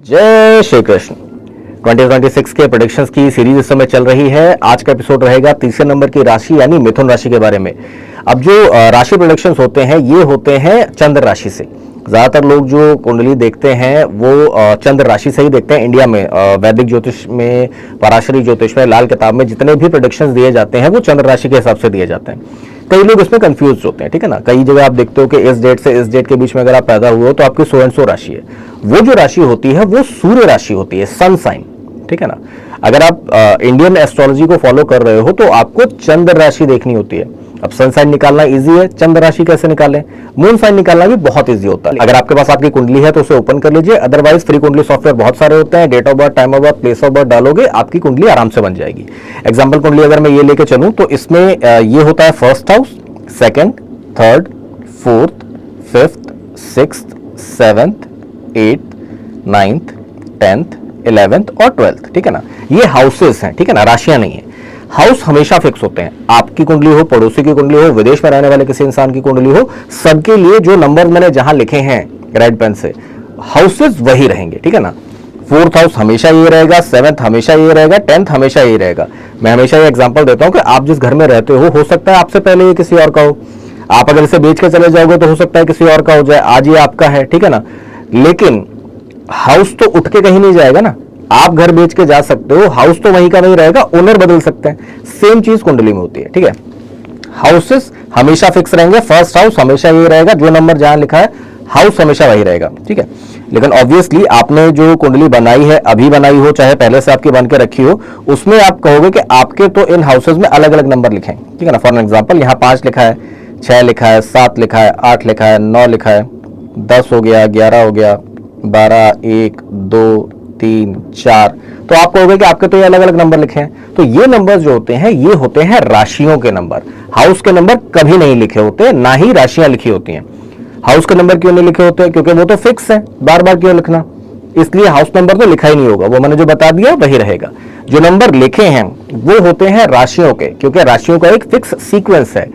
जय श्री कृष्ण। 2026 के प्रेडिक्शंस की सीरीज इस समय चल रही है। आज का एपिसोड रहेगा तीसरे नंबर की राशि यानी मिथुन राशि के बारे में। अब जो राशि प्रेडिक्शंस होते हैं ये होते हैं चंद्र राशि से। ज्यादातर लोग जो कुंडली देखते हैं वो चंद्र राशि से ही देखते हैं। इंडिया में वैदिक ज्योतिष में, पराशरी ज्योतिष में, लाल किताब में जितने भी प्रेडिक्शंस दिए जाते हैं वो चंद्र राशि के हिसाब से दिए जाते हैं। कई लोग इसमें कंफ्यूज होते हैं, ठीक है ना। कई जगह आप देखते हो कि इस डेट से इस डेट के बीच में अगर आप पैदा हुए हो तो आपकी सो एंड सो राशि है। वो जो राशि होती है वो सूर्य राशि होती है, सन साइन, ठीक है ना। अगर आप इंडियन एस्ट्रोलॉजी को फॉलो कर रहे हो तो आपको चंद्र राशि देखनी होती है। अब सन साइन निकालना इजी है, चंद्र राशि कैसे निकालें? मून साइन निकालना भी बहुत इजी होता है। अगर आपके पास आपकी कुंडली है तो उसे ओपन कर लीजिए, अदरवाइज फ्री कुंडली सॉफ्टवेयर बहुत सारे होते हैं। Date of birth, time of birth, place of birth डालोगे, आपकी कुंडली आराम से बन जाएगी। एग्जाम्पल कुंडली अगर मैं ये लेके चलूं तो इसमें ये होता है first house, second, third, fourth, fifth, sixth, seventh, eighth, ninth, 10th, 11th और 12th, ठीक है ना। ये हाउसेस हैं, ठीक है ना, राशियां नहीं है। हाउस हमेशा फिक्स होते हैं। आपकी कुंडली हो, पड़ोसी की कुंडली हो, विदेश में रहने वाले किसी इंसान की कुंडली हो, सबके लिए जो नंबर मैंने जहां लिखे हैं रेड पेन से, हाउसेस वही रहेंगे, ठीक है ना। फोर्थ हाउस हमेशा ये रहेगा, सेवेंथ हमेशा ये रहेगा, 10th हमेशा ये रहेगा। मैं हमेशा ये एग्जांपल देता हूं कि आप जिस घर में रहते हो सकता है आपसे पहले ये किसी और का हो। आप अगर इसे बेच के चले जाओगे तो हो सकता है किसी और का हो जाए। आज ये आपका है, ठीक है ना, लेकिन हाउस तो उठ के कहीं नहीं जाएगा ना। आप घर बेच के जा सकते हो, हाउस तो वहीं का नहीं रहेगा, ओनर बदल सकते हैं। सेम चीज कुंडली में होती है, ठीक है। हाउसेस हमेशा फिक्स रहेंगे, फर्स्ट हाउस हमेशा ये रहेगा, जो नंबर जहां लिखा है हाउस हमेशा वही रहेगा, ठीक है। लेकिन ऑब्वियसली आपने जो कुंडली बनाई है, अभी बनाई हो चाहे पहले से आपकी बन के रखी हो, उसमें आप कहोगे कि आपके तो इन हाउसेस में अलग अलग नंबर लिखे हैं, ठीक है ना। फॉर एग्जाम्पल यहाँ 5 लिखा है, 6 लिखा है, 7 लिखा है, 8 लिखा है, 9 लिखा है, 10 हो गया, 11 हो गया, 12, 1, 2, 3, 4, तो आप कहोगे कि आपके तो ये अलग अलग नंबर लिखे हैं। तो ये नंबर जो होते हैं ये होते हैं राशियों के नंबर। हाउस के नंबर कभी नहीं लिखे होते, ना ही राशियां लिखी होती हैं। हाउस के नंबर क्यों नहीं लिखे होते? क्योंकि वो तो फिक्स है, बार बार क्यों लिखना, इसलिए हाउस नंबर तो लिखा ही नहीं होगा। वो मैंने जो बता दिया वही रहेगा। जो नंबर लिखे हैं वो होते हैं राशियों के, क्योंकि राशियों का एक फिक्स सीक्वेंस है।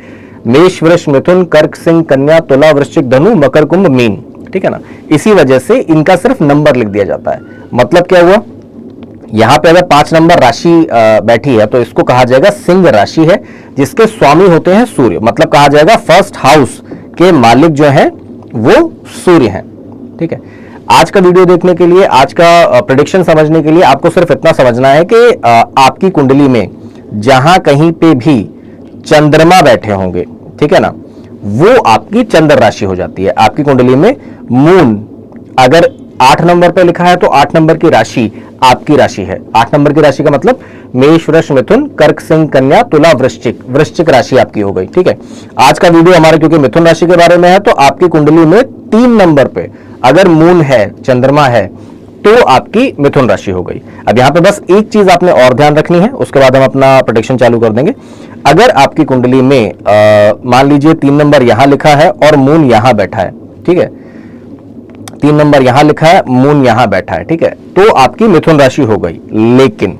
मेष, वृष, मिथुन, कर्क, सिंह, कन्या, तुला, वृश्चिक, धनु, मकर, कुंभ, मीन, ठीक है ना। इसी वजह से इनका सिर्फ नंबर लिख दिया जाता है। मतलब क्या हुआ, यहां पे अगर 5 नंबर राशि बैठी है तो इसको कहा जाएगा सिंह राशि है, जिसके स्वामी होते हैं सूर्य। मतलब कहा जाएगा फर्स्ट हाउस के मालिक जो है वो सूर्य हैं, ठीक है। आज का वीडियो देखने के लिए, आज का प्रेडिक्शन समझने के लिए आपको सिर्फ इतना समझना है कि आपकी कुंडली में जहां कहीं पे भी चंद्रमा बैठे होंगे, ठीक है ना, वो आपकी चंद्र राशि हो जाती है। आपकी कुंडली में मून अगर 8 नंबर पे लिखा है तो 8 नंबर की राशि आपकी राशि है। 8 नंबर की राशि का मतलब मेष, वृष, मिथुन, कर्क, सिंह, कन्या, तुला, वृश्चिक, वृश्चिक राशि आपकी हो गई, ठीक है। आज का वीडियो हमारे क्योंकि मिथुन राशि के बारे में है तो आपकी कुंडली में 3 नंबर पे अगर मून है, चंद्रमा है, तो आपकी मिथुन राशि हो गई। अब यहां पे बस एक चीज आपने और ध्यान रखनी है, उसके बाद हम अपना प्रेडिक्शन चालू कर देंगे। अगर आपकी कुंडली में मान लीजिए 3 नंबर यहां लिखा है और मून यहां बैठा है, ठीक है, 3 नंबर यहां लिखा है, मून यहां बैठा है, ठीक है, तो आपकी मिथुन राशि हो गई। लेकिन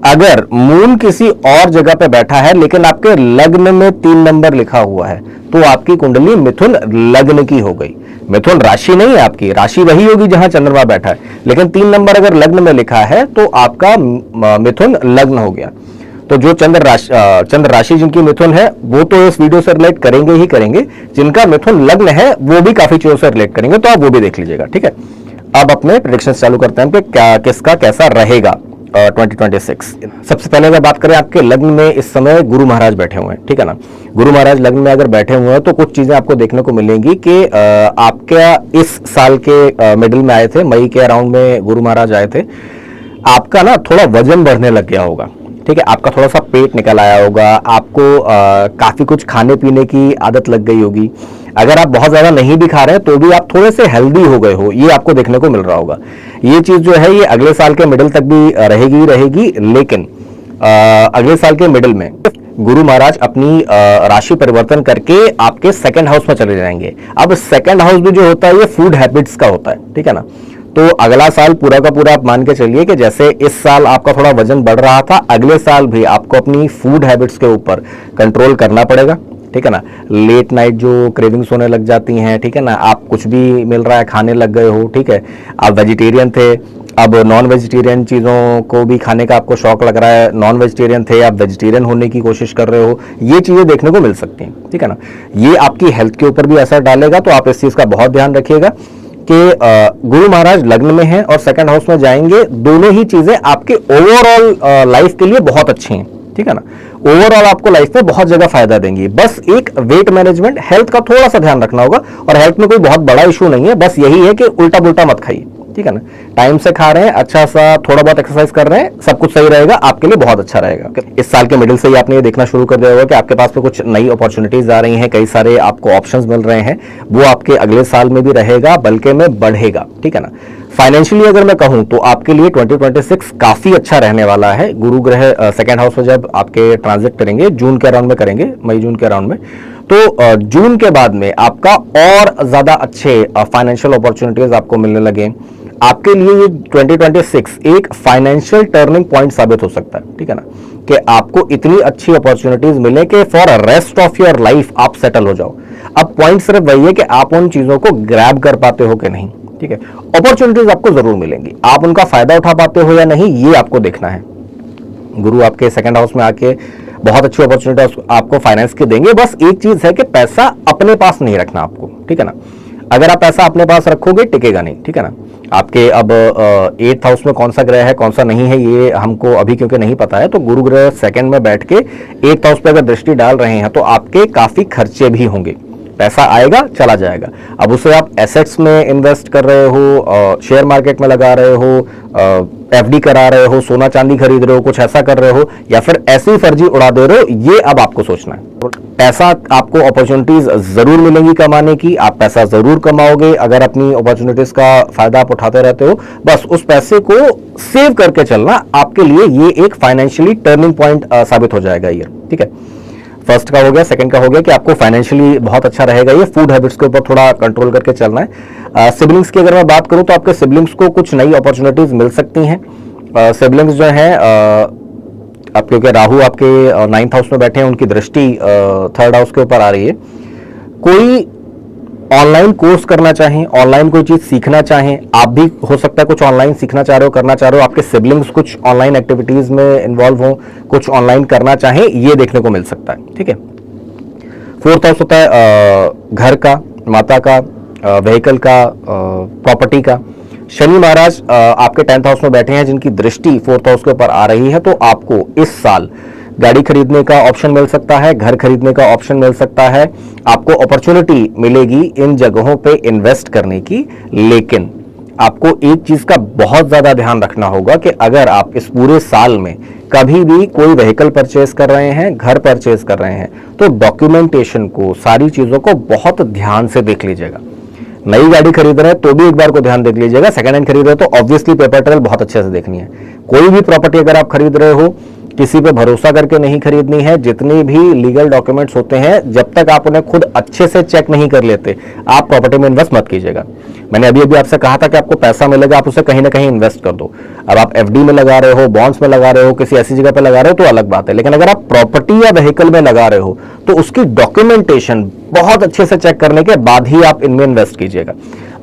अगर मून किसी और जगह पे बैठा है लेकिन आपके लग्न में 3 नंबर लिखा हुआ है तो आपकी कुंडली मिथुन लग्न की हो गई। मिथुन राशि नहीं है, आपकी राशि वही होगी जहां चंद्रमा बैठा है, लेकिन 3 नंबर अगर लग्न में लिखा है तो आपका मिथुन लग्न हो गया। तो जो चंद्र राशि जिनकी मिथुन है वो तो इस वीडियो से रिलेट करेंगे ही करेंगे, जिनका मिथुन लग्न है वो भी काफी चीजों से रिलेट करेंगे, तो आप वो भी देख लीजिएगा, ठीक है। अब अपने प्रेडिक्शन चालू करते हैं कि क्या किसका कैसा रहेगा 2026। सबसे पहले अगर बात करें, आपके लग्न में इस समय गुरु महाराज बैठे हुए हैं, ठीक है ना। गुरु महाराज लग्न में अगर बैठे हुए हैं तो कुछ चीजें आपको देखने को मिलेंगी कि आपके इस साल के मिडिल में आए थे, मई के अराउंड में गुरु महाराज आए थे। आपका ना थोड़ा वजन बढ़ने लग गया होगा, ठीक है, आपका थोड़ा सा पेट निकल आया होगा, आपको काफी कुछ खाने पीने की आदत लग गई होगी। अगर आप बहुत ज्यादा नहीं भी खा रहे हैं तो भी आप थोड़े से हेल्दी हो गए हो, ये आपको देखने को मिल रहा होगा। ये चीज जो है ये अगले साल के मिडिल तक भी रहेगी, लेकिन अगले साल के मिडिल में गुरु महाराज अपनी राशि परिवर्तन करके आपके सेकंड हाउस में चले जाएंगे। अब सेकंड हाउस भी जो होता है ये फूड हैबिट्स का होता है, ठीक है ना। तो अगला साल पूरा का पूरा आप मान के चलिए कि जैसे इस साल आपका थोड़ा वजन बढ़ रहा था, अगले साल भी आपको अपनी फूड हैबिट्स के ऊपर कंट्रोल करना पड़ेगा। ठीक है ना। लेट नाइट जो क्रेविंग्स होने लग जाती हैं, ठीक है ना, आप कुछ भी मिल रहा है खाने लग गए हो, ठीक है, आप वेजिटेरियन थे, अब नॉन वेजिटेरियन चीज़ों को भी खाने का आपको शौक लग रहा है, नॉन वेजिटेरियन थे आप वेजिटेरियन होने की कोशिश कर रहे हो, ये चीज़ें देखने को मिल सकती हैं, ठीक है ना। ये आपकी हेल्थ के ऊपर भी असर डालेगा, तो आप इस चीज़ का बहुत ध्यान रखिएगा कि गुरु महाराज लग्न में हैं और सेकंड हाउस में जाएंगे, दोनों ही चीज़ें आपके ओवरऑल लाइफ के लिए बहुत अच्छी हैं, ठीक है ना। ओवरऑल आपको लाइफ में बहुत जगह फायदा देंगी, बस एक वेट मैनेजमेंट, हेल्थ का थोड़ा सा ध्यान रखना होगा, और हेल्थ में कोई बहुत बड़ा इशू नहीं है, बस यही है कि उल्टा पुल्टा मत खाइए, ठीक है ना। टाइम से खा रहे हैं, अच्छा सा थोड़ा बहुत एक्सरसाइज कर रहे हैं, सब कुछ सही रहेगा, आपके लिए बहुत अच्छा रहेगा। इस साल के मिडिल से ही आपने ये देखना शुरू कर दिया होगा कि आपके पास में कुछ नई अपॉर्चुनिटीज आ रही हैं, कई सारे आपको ऑप्शंस मिल रहे हैं, वो आपके अगले साल में भी रहेगा, बल्कि में बढ़ेगा, ठीक है ना। फाइनेंशियली अगर मैं कहूं तो आपके लिए 2026 काफी अच्छा रहने वाला है। गुरु ग्रह सेकंड हाउस में जब आपके ट्रांजिट करेंगे, जून के अराउंड में करेंगे, मई जून के अराउंड में, तो जून के बाद में आपका और ज्यादा अच्छे फाइनेंशियल अपॉर्चुनिटीज आपको मिलने लगे। आपके लिए ये 2026 एक फाइनेंशियल टर्निंग पॉइंट साबित हो सकता है, ठीक है ना, कि आपको इतनी अच्छी अपॉर्चुनिटीज मिले कि for rest of your life आप सेटल हो जाओ। अब पॉइंट सिर्फ वही है कि आप उन चीजों को ग्रैब कर पाते हो कि नहीं, ठीक है। अपॉर्चुनिटीज आपको जरूर मिलेंगी, आप उनका फायदा उठा पाते हो या नहीं, ये आपको देखना है। गुरु आपके सेकंड हाउस में आके बहुत अच्छी अपॉर्चुनिटी आपको फाइनेंस की देंगे। बस एक चीज है कि पैसा अपने पास नहीं रखना आपको, ठीक है ना। अगर आप पैसा अपने पास रखोगे टिकेगा नहीं, ठीक है ना। आपके अब 8th हाउस में कौन सा ग्रह है कौन सा नहीं है ये हमको अभी क्योंकि नहीं पता है, तो गुरु ग्रह सेकंड में बैठ के 8th हाउस पे अगर दृष्टि डाल रहे हैं तो आपके काफी खर्चे भी होंगे, पैसा आएगा चला जाएगा। अब उसे आप एसेट्स में इन्वेस्ट कर रहे हो, शेयर मार्केट में लगा रहे हो, एफडी करा रहे हो, सोना चांदी खरीद रहे हो, कुछ ऐसा कर रहे हो, या फिर ऐसे ही फर्जी उड़ा दे रहे हो, ये अब आपको सोचना है। पैसा आपको अपॉर्चुनिटीज जरूर मिलेंगी कमाने की, आप पैसा जरूर कमाओगे अगर अपनी अपॉर्चुनिटीज का फायदा आप उठाते रहते हो। बस उस पैसे को सेव करके चलना आपके लिए ये एक फाइनेंशियली टर्निंग पॉइंट साबित हो जाएगा ये, ठीक है। फर्स्ट का हो गया, सेकंड का हो गया कि आपको फाइनेंशियली बहुत अच्छा रहेगा ये। फूड हैबिट्स के ऊपर थोड़ा कंट्रोल करके चलना है। सिबलिंग्स की अगर मैं बात करूं तो आपके सिबलिंग्स को कुछ नई अपॉर्चुनिटीज मिल सकती हैं। सिबलिंग्स जो हैं आप, क्योंकि राहु आपके 9th हाउस में बैठे हैं, उनकी दृष्टि 3rd हाउस के ऊपर आ रही है। कोई ऑनलाइन कोर्स करना चाहें, ऑनलाइन कोई चीज सीखना चाहें, आप भी हो सकता है कुछ ऑनलाइन सीखना चाह रहे हो, करना चाह रहे हो, आपके सिबलिंग्स कुछ ऑनलाइन एक्टिविटीज में इन्वॉल्व हो, कुछ ऑनलाइन करना चाहें, ये देखने को मिल सकता है, ठीक है। 4th हाउस होता है घर का, माता का, व्हीकल का, प्रॉपर्टी का। शनि महाराज आपके 10th हाउस में बैठे हैं, जिनकी दृष्टि 4th हाउस के ऊपर आ रही है, तो आपको इस साल गाड़ी खरीदने का ऑप्शन मिल सकता है, घर खरीदने का ऑप्शन मिल सकता है, आपको अपॉर्चुनिटी मिलेगी इन जगहों पे इन्वेस्ट करने की। लेकिन आपको एक चीज का बहुत ज्यादा ध्यान रखना होगा कि अगर आप इस पूरे साल में कभी भी कोई व्हीकल परचेज कर रहे हैं, घर परचेज कर रहे हैं, तो डॉक्यूमेंटेशन को, सारी चीजों को बहुत ध्यान से देख लीजिएगा। नई गाड़ी खरीद रहे हैं तो भी एक बार को ध्यान देख लीजिएगा, सेकंड हैंड खरीद रहे हो तो ऑब्वियसली पेपर ट्रेल बहुत अच्छे से देखनी है। कोई भी प्रॉपर्टी अगर आप खरीद रहे हो, किसी पे भरोसा करके नहीं खरीदनी है। जितने भी लीगल डॉक्यूमेंट्स होते हैं, जब तक आप उन्हें खुद अच्छे से चेक नहीं कर लेते, आप प्रॉपर्टी में इन्वेस्ट मत कीजिएगा। मैंने अभी अभी आपसे कहा था कि आपको पैसा मिलेगा, आप उसे कहीं ना कहीं इन्वेस्ट कर दो। अब आप एफडी में लगा रहे हो, बॉन्ड्स में लगा रहे हो, किसी ऐसी जगह पे लगा रहे हो तो अलग बात है, लेकिन अगर आप प्रॉपर्टी या व्हीकल में लगा रहे हो तो उसकी डॉक्यूमेंटेशन बहुत अच्छे से चेक करने के बाद ही आप इनमें इन्वेस्ट कीजिएगा।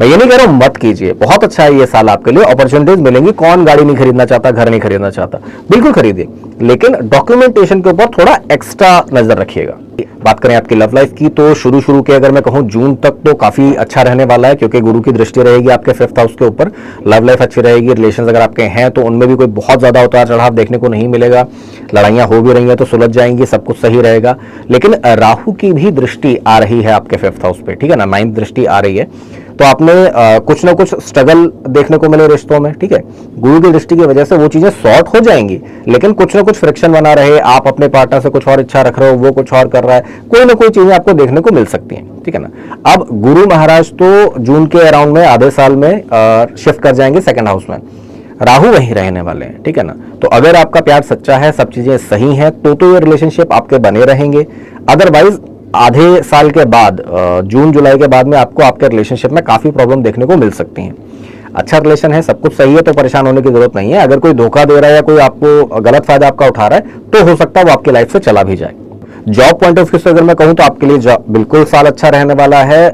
मैं ये नहीं कह रहा हूं मत कीजिए, बहुत अच्छा है ये साल आपके लिए, अपॉर्चुनिटीज मिलेंगी। कौन गाड़ी नहीं खरीदना चाहता, घर नहीं खरीदना चाहता, बिल्कुल खरीदिए, लेकिन डॉक्यूमेंटेशन के ऊपर थोड़ा एक्स्ट्रा नजर रखिएगा। बात करें आपकी लव लाइफ की, तो शुरू के अगर मैं कहूं जून तक तो काफी अच्छा रहने वाला है, क्योंकि गुरु की दृष्टि रहेगी आपके 5th हाउस के ऊपर। लव लाइफ अच्छी रहेगी, रिलेशंस अगर आपके हैं तो उनमें भी कोई बहुत ज्यादा उतार चढ़ाव देखने को नहीं मिलेगा। लड़ाइयां हो भी रही हैं तो सुलझ जाएंगी, सब कुछ सही रहेगा। लेकिन राहु की भी दृष्टि आ रही है आपके 5th हाउस पे, ठीक है ना, 9th दृष्टि आ रही है, तो आपने कुछ ना कुछ स्ट्रगल देखने को मिले रिश्तों में, ठीक है। गुरु की दृष्टि की वजह से वो चीजें सॉर्ट हो जाएंगी, लेकिन कुछ ना कुछ फ्रिक्शन बना रहे, आप अपने पार्टनर से कुछ और इच्छा रख रहे हो, वो कुछ और कर रहा है, कोई ना कोई चीजें आपको देखने को मिल सकती हैं, ठीक है ना। अब गुरु महाराज तो जून के अराउंड में, आधे साल में शिफ्ट कर जाएंगे 2nd हाउस में, राहु वहीं रहने वाले हैं, ठीक है ना। तो अगर आपका प्यार सच्चा है, सब चीजें सही हैं, तो ये रिलेशनशिप आपके बने रहेंगे। अदरवाइज आधे साल के बाद, जून जुलाई के बाद में आपको आपके रिलेशनशिप में काफी प्रॉब्लम देखने को मिल सकती हैं। अच्छा रिलेशन है, सब कुछ सही है, तो परेशान होने की जरूरत नहीं है। अगर कोई धोखा दे रहा है या कोई आपको गलत फायदा आपका उठा रहा है, तो हो सकता है वो आपकी लाइफ से चला भी जाए। जॉब पॉइंट ऑफ व्यू से अगर मैं कहूं तो आपके लिए बिल्कुल साल अच्छा रहने वाला है।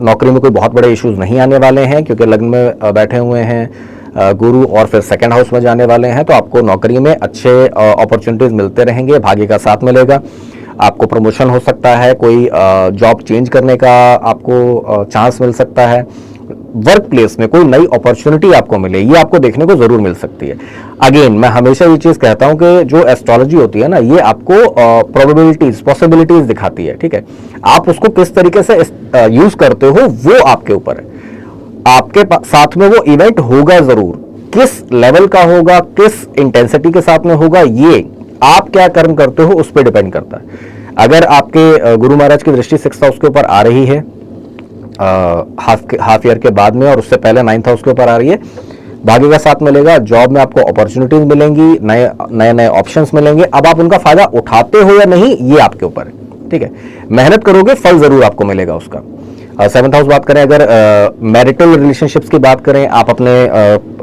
नौकरी में कोई बहुत बड़े इश्यूज नहीं आने वाले हैं, क्योंकि लग्न में बैठे हुए हैं गुरु और फिर सेकंड हाउस में जाने वाले हैं, तो आपको नौकरी में अच्छे अपॉर्चुनिटीज मिलते रहेंगे, भाग्य का साथ मिलेगा, आपको प्रमोशन हो सकता है, कोई जॉब चेंज करने का आपको चांस मिल सकता है, वर्क प्लेस में कोई नई अपॉर्चुनिटी आपको मिले, ये आपको देखने को जरूर मिल सकती है। अगेन मैं हमेशा ये चीज कहता हूं कि जो एस्ट्रोलॉजी होती है ना, ये आपको प्रोबेबिलिटीज पॉसिबिलिटीज दिखाती है, ठीक है। आप उसको किस तरीके से यूज करते हो वो आपके ऊपर है। आपके साथ में वो इवेंट होगा जरूर, किस लेवल का होगा, किस इंटेंसिटी के साथ में होगा, ये आप क्या कर्म करते हो उस पर डिपेंड करता है। अगर आपके गुरु महाराज की दृष्टि 6th हाउस के ऊपर आ रही है हाफ ईयर के बाद में, और उससे पहले 9th हाउस के ऊपर आ रही है, भाग्य का साथ मिलेगा, जॉब में आपको अपॉर्चुनिटीज मिलेंगी, नए नए ऑप्शंस मिलेंगे। अब आप उनका फायदा उठाते हो या नहीं, ये आपके ऊपर है, ठीक है। मेहनत करोगे, फल जरूर आपको मिलेगा उसका। 7th हाउस बात करें, अगर मैरिटल रिलेशनशिप्स की बात करें, आप अपने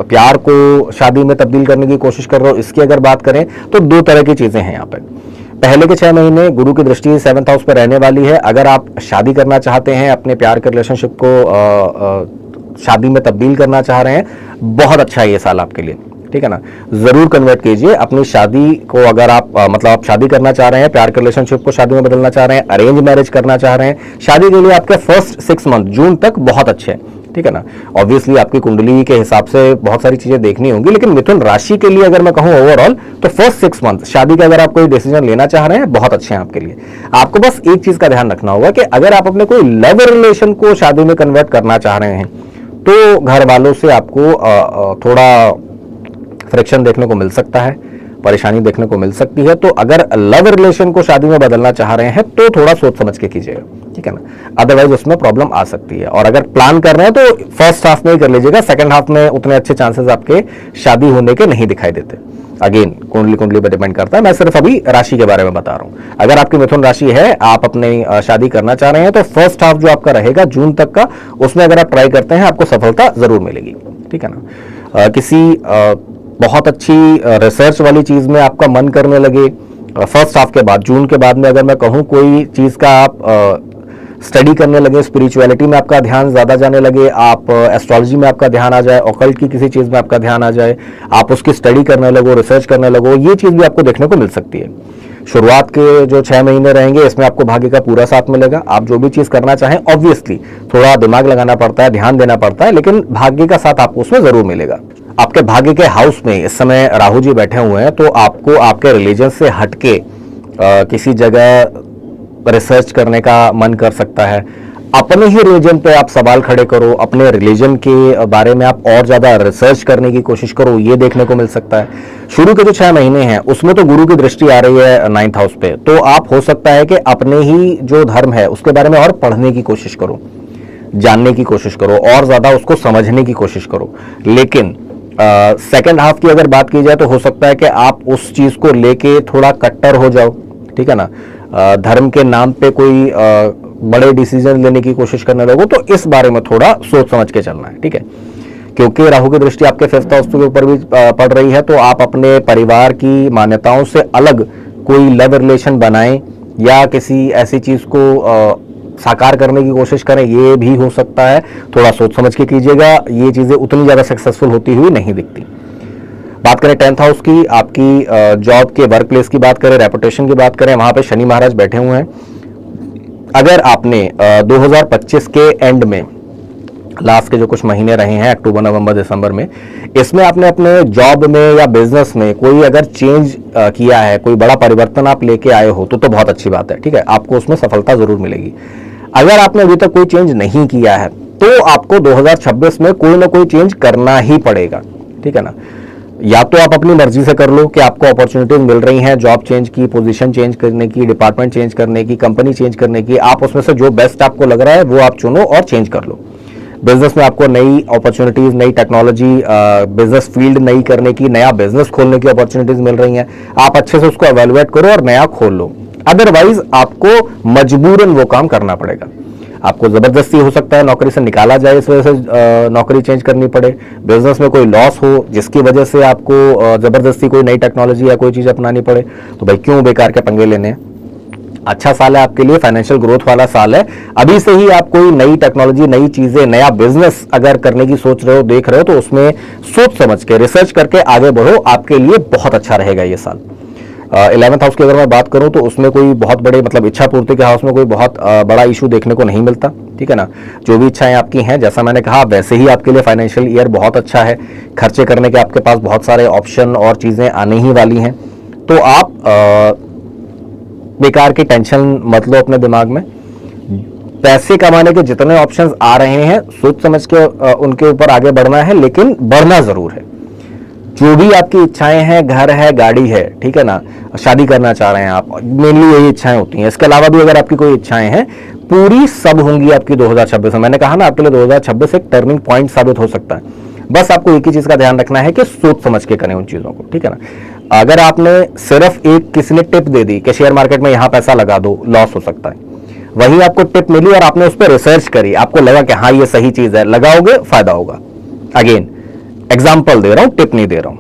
प्यार को शादी में तब्दील करने की कोशिश कर रहे हो, इसकी अगर बात करें तो दो तरह की चीजें हैं यहाँ पे। पहले के 6 महीने गुरु की दृष्टि 7th हाउस पर रहने वाली है। अगर आप शादी करना चाहते हैं, अपने प्यार के रिलेशनशिप को शादी में तब्दील करना चाह रहे हैं, बहुत अच्छा है ये साल आपके लिए, ठीक है ना। जरूर कन्वर्ट कीजिए अपनी शादी को। अगर आप मतलब आप शादी करना चाह रहे हैं, प्यार के रिलेशनशिप को शादी में बदलना चाह रहे हैं, अरेंज मैरिज करना चाह रहे हैं, शादी के लिए आपके फर्स्ट 6 मंथ जून तक बहुत अच्छे हैं, ठीक है ना। ऑब्वियसली आपकी कुंडली के हिसाब से बहुत सारी चीजें देखनी होंगी, लेकिन मिथुन राशि के लिए अगर मैं कहूं ओवरऑल, तो फर्स्ट 6 मंथ शादी का अगर आप कोई डिसीजन लेना चाह रहे हैं, बहुत अच्छे हैं आपके लिए। आपको बस एक चीज का ध्यान रखना होगा कि अगर आप अपने कोई लव रिलेशन को शादी में कन्वर्ट करना चाह रहे हैं, तो घर वालों से आपको थोड़ा फ्रिक्शन देखने को मिल सकता है, परेशानी देखने को मिल सकती है। तो अगर लव रिलेशन को शादी में बदलना चाह रहे हैं तो थोड़ा सोच समझ के कीजिएगा, ठीक है ना, अदरवाइज उसमें प्रॉब्लम आ सकती है। और अगर प्लान कर रहे हैं तो फर्स्ट हाफ में ही कर लीजिएगा, सेकंड हाफ में उतने अच्छे चांसेस आपके शादी होने के नहीं दिखाई देते। अगेन कुंडली पर डिपेंड करता है, मैं सिर्फ अभी राशि के बारे में बता रहा हूं। अगर आपकी मिथुन राशि है, आप अपनी शादी करना चाह रहे हैं, तो फर्स्ट हाफ जो आपका रहेगा जून तक का, उसमें अगर आप ट्राई करते हैं, आपको सफलता जरूर मिलेगी, ठीक है ना। किसी बहुत अच्छी रिसर्च वाली चीज में आपका मन करने लगे फर्स्ट हाफ के बाद, जून के बाद में, अगर मैं कहूं कोई चीज का आप स्टडी करने लगे, स्पिरिचुअलिटी में आपका ध्यान ज्यादा जाने लगे, आप एस्ट्रोलॉजी में आपका ध्यान आ जाए, ऑकल्ट की किसी चीज में आपका ध्यान आ जाए, आप उसकी स्टडी करने लगो, रिसर्च करने लगो, ये चीज भी आपको देखने को मिल सकती है। शुरुआत के जो 6 महीने रहेंगे, इसमें आपको भाग्य का पूरा साथ मिलेगा। आप जो भी चीज करना चाहें, ऑब्वियसली थोड़ा दिमाग लगाना पड़ता है, ध्यान देना पड़ता है, लेकिन भाग्य का साथ आपको उसमें जरूर मिलेगा। आपके भाग्य के हाउस में इस समय राहु जी बैठे हुए हैं, तो आपको आपके रिलीजन से हटके किसी जगह रिसर्च करने का मन कर सकता है। अपने ही रिलीजन पे आप सवाल खड़े करो, अपने रिलीजन के बारे में आप और ज्यादा रिसर्च करने की कोशिश करो, ये देखने को मिल सकता है। शुरू के जो 6 महीने हैं उसमें तो गुरु की दृष्टि आ रही है 9th हाउस पे, तो आप हो सकता है कि अपने ही जो धर्म है उसके बारे में और पढ़ने की कोशिश करो, जानने की कोशिश करो, और ज्यादा उसको समझने की कोशिश करो। लेकिन सेकंड हाफ की अगर बात की जाए तो हो सकता है कि आप उस चीज को लेके थोड़ा कट्टर हो जाओ, ठीक है ना। धर्म के नाम पे कोई बड़े डिसीजन लेने की कोशिश करने लगो, तो इस बारे में थोड़ा सोच समझ के चलना है, ठीक है। क्योंकि राहु की दृष्टि आपके 5th हाउस के ऊपर भी पड़ रही है, तो आप अपने परिवार की मान्यताओं से अलग कोई लव रिलेशन बनाएं या किसी ऐसी चीज को साकार करने की कोशिश करें, ये भी हो सकता है। थोड़ा सोच समझ के कीजिएगा, ये चीजें उतनी ज्यादा सक्सेसफुल होती हुई नहीं दिखती। बात करें 10th हाउस की, आपकी जॉब के वर्क प्लेस की बात करें, रेपुटेशन की बात करें, वहां पे शनि महाराज बैठे हुए हैं। अगर आपने 2025 के एंड में लास्ट के जो कुछ महीने रहे हैं, अक्टूबर नवंबर दिसंबर में, इसमें आपने अपने जॉब में या बिजनेस में कोई अगर चेंज किया है, कोई बड़ा परिवर्तन आप लेके आए हो, तो बहुत अच्छी बात है, ठीक है, आपको उसमें सफलता जरूर मिलेगी। अगर आपने अभी तक कोई चेंज नहीं किया है, तो आपको 2026 में कोई ना कोई चेंज करना ही पड़ेगा, ठीक है ना। या तो आप अपनी मर्जी से कर लो कि आपको अपॉर्चुनिटीज मिल रही हैं, जॉब चेंज की, पोजीशन चेंज करने की, डिपार्टमेंट चेंज करने की, कंपनी चेंज करने की, आप उसमें से जो बेस्ट आपको लग रहा है वो आप चुनो और चेंज कर लो। बिजनेस में आपको नई अपॉर्चुनिटीज, नई टेक्नोलॉजी, बिजनेस फील्ड नई करने की, नया बिजनेस खोलने की अपॉर्चुनिटीज मिल रही हैं, आप अच्छे से उसको एवेलुएट करो और नया खोल लो। अदरवाइज आपको मजबूरन वो काम करना पड़ेगा। आपको जबरदस्ती हो सकता है नौकरी से निकाला जाए, इस वजह से नौकरी चेंज करनी पड़े, बिजनेस में कोई लॉस हो जिसकी वजह से आपको जबरदस्ती कोई नई टेक्नोलॉजी या कोई चीज अपनानी पड़े, तो भाई क्यों बेकार के पंगे लेने हैं। अच्छा साल है आपके लिए, फाइनेंशियल ग्रोथ वाला साल है। अभी से ही आप कोई नई टेक्नोलॉजी, नई चीजें, नया बिजनेस अगर करने की सोच रहे हो, देख रहे हो, तो उसमें सोच समझ के, रिसर्च करके आगे बढ़ो, आपके लिए बहुत अच्छा रहेगा ये साल। 11th हाउस की अगर मैं बात करूं तो उसमें कोई बहुत बड़े मतलब इच्छा पूर्ति के हाउस में कोई बहुत बड़ा इशू देखने को नहीं मिलता, ठीक है ना। जो भी इच्छाएं आपकी हैं, जैसा मैंने कहा, वैसे ही आपके लिए फाइनेंशियल ईयर बहुत अच्छा है। खर्चे करने के आपके पास बहुत सारे ऑप्शन और चीजें आने ही वाली हैं, तो आप बेकार की टेंशन मत लो अपने दिमाग में। पैसे कमाने के जितने ऑप्शंस आ रहे हैं, सोच समझ के उनके ऊपर आगे बढ़ना है, लेकिन बढ़ना जरूर है। जो भी आपकी इच्छाएं हैं, घर है, गाड़ी है, ठीक है ना, शादी करना चाह रहे हैं आप, मेनली यही इच्छाएं होती हैं। इसके अलावा भी अगर आपकी कोई इच्छाएं हैं, पूरी सब होंगी आपकी 2026 में। मैंने कहा ना, आपके लिए 2026 एक टर्निंग पॉइंट साबित हो सकता है। बस आपको एक ही चीज का ध्यान रखना है कि सोच समझ के करें उन चीजों को, ठीक है ना। अगर आपने सिर्फ एक किसी ने टिप दे दी कि शेयर मार्केट में यहां पैसा लगा दो, लॉस हो सकता है, वही आपको टिप मिली और आपने उस पर रिसर्च करी, आपको लगा कि हाँ ये सही चीज है, लगाओगे फायदा होगा। अगेन एग्जाम्पल दे रहा हूं, टिप नहीं दे रहा हूं।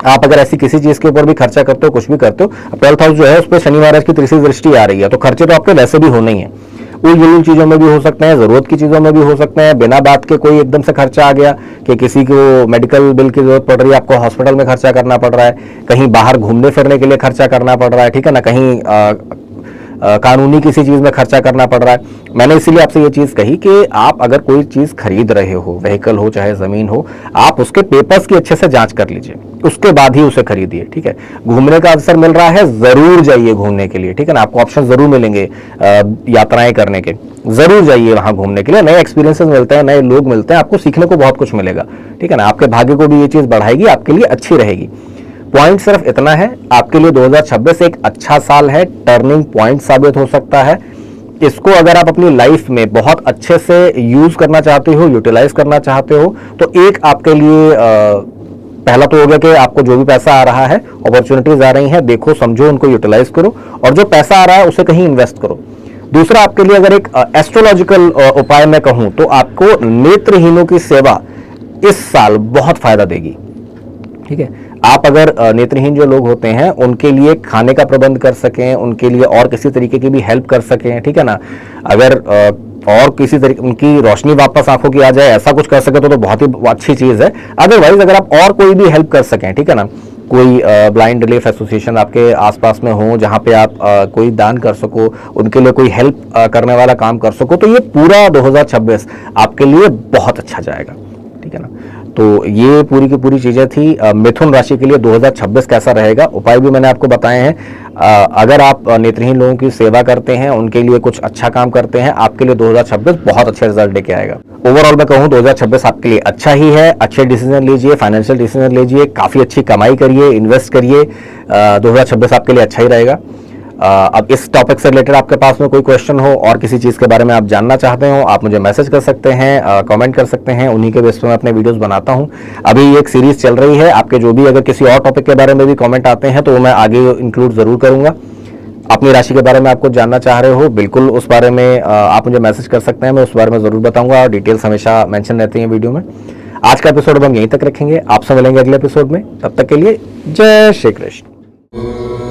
आप अगर ऐसी किसी चीज के ऊपर भी खर्चा करते हो, कुछ भी करते हो, 12th हाउस जो है उस पर शनि महाराज की तीसरी दृष्टि आ रही है, तो खर्चे तो आपके वैसे भी होने ही है। उन चीजों में भी हो सकते हैं, जरूरत की चीजों में भी हो सकते हैं, बिना बात के कोई एकदम से खर्चा आ गया कि किसी को मेडिकल बिल की जरूरत पड़ रही है, आपको हॉस्पिटल में खर्चा करना पड़ रहा है, कहीं बाहर घूमने फिरने के लिए खर्चा करना पड़ रहा है, ठीक है ना, कहीं कानूनी किसी चीज में खर्चा करना पड़ रहा है। मैंने इसीलिए आपसे ये चीज कही कि आप अगर कोई चीज खरीद रहे हो, व्हीकल हो चाहे जमीन हो, आप उसके पेपर्स की अच्छे से जांच कर लीजिए, उसके बाद ही उसे खरीदिए, ठीक है। घूमने का अवसर मिल रहा है, जरूर जाइए घूमने के लिए, ठीक है ना। आपको ऑप्शन जरूर मिलेंगे यात्राएं करने के, जरूर जाइए वहां घूमने के लिए। नए एक्सपीरियंसेस मिलते हैं, नए लोग मिलते हैं, आपको सीखने को बहुत कुछ मिलेगा, ठीक है ना। आपके भाग्य को भी ये चीज बढ़ाएगी, आपके लिए अच्छी रहेगी। पॉइंट सिर्फ इतना है, आपके लिए 2026 एक अच्छा साल है, टर्निंग पॉइंट साबित हो सकता है। इसको अगर आप अपनी लाइफ में बहुत अच्छे से यूज करना चाहते हो, यूटिलाइज करना चाहते हो, तो एक आपके लिए पहला तो हो गया कि आपको जो भी पैसा आ रहा है, अपॉर्चुनिटीज आ रही हैं, देखो समझो, उनको यूटिलाइज करो, और जो पैसा आ रहा है उसे कहीं इन्वेस्ट करो। दूसरा, आपके लिए अगर एक एस्ट्रोलॉजिकल उपाय मैं कहूं तो आपको नेत्रहीनों की सेवा इस साल बहुत फायदा देगी, ठीक है। आप अगर नेत्रहीन जो लोग होते हैं उनके लिए खाने का प्रबंध कर सकें, उनके लिए और किसी तरीके की भी हेल्प कर सकें, ठीक है ना। अगर और किसी तरीके उनकी रोशनी वापस आंखों की आ जाए, ऐसा कुछ कर सके तो बहुत ही अच्छी चीज है। अदरवाइज अगर आप और कोई भी हेल्प कर सकें, ठीक है ना, कोई ब्लाइंड रिलीफ एसोसिएशन आपके आसपास में हो जहां पे आप कोई दान कर सको, उनके लिए कोई हेल्प करने वाला काम कर सको, तो ये पूरा 2026 आपके लिए बहुत अच्छा जाएगा, ठीक है ना। तो ये पूरी की पूरी चीजें थी। मिथुन राशि के लिए 2026 कैसा रहेगा, उपाय भी मैंने आपको बताए हैं। अगर आप नेत्रहीन लोगों की सेवा करते हैं, उनके लिए कुछ अच्छा काम करते हैं, आपके लिए 2026 बहुत अच्छे रिजल्ट लेके आएगा। ओवरऑल मैं कहूँ 2026 आपके लिए अच्छा ही है। अच्छे डिसीजन लीजिए, फाइनेंशियल डिसीजन लीजिए, काफी अच्छी कमाई करिए, इन्वेस्ट करिए। 2026 आपके लिए अच्छा ही रहेगा। अब इस टॉपिक से रिलेटेड आपके पास में कोई क्वेश्चन हो और किसी चीज के बारे में आप जानना चाहते हो, आप मुझे मैसेज कर सकते हैं, कमेंट कर सकते हैं। उन्हीं के बेस पे मैं अपने वीडियोस बनाता हूं। अभी एक सीरीज चल रही है, आपके जो भी अगर किसी और टॉपिक के बारे में भी कमेंट आते हैं तो मैं आगे इंक्लूड जरूर करूंगा। अपनी राशि के बारे में आपको जानना चाह रहे हो, बिल्कुल उस बारे में आप मुझे मैसेज कर सकते हैं, मैं उस बारे में जरूर बताऊंगा, और डिटेल्स हमेशा मेंशन रहती हैं वीडियो में। आज का एपिसोड हम यहीं तक रखेंगे, आपसे मिलेंगे अगले एपिसोड में। तब तक के लिए जय श्री कृष्ण।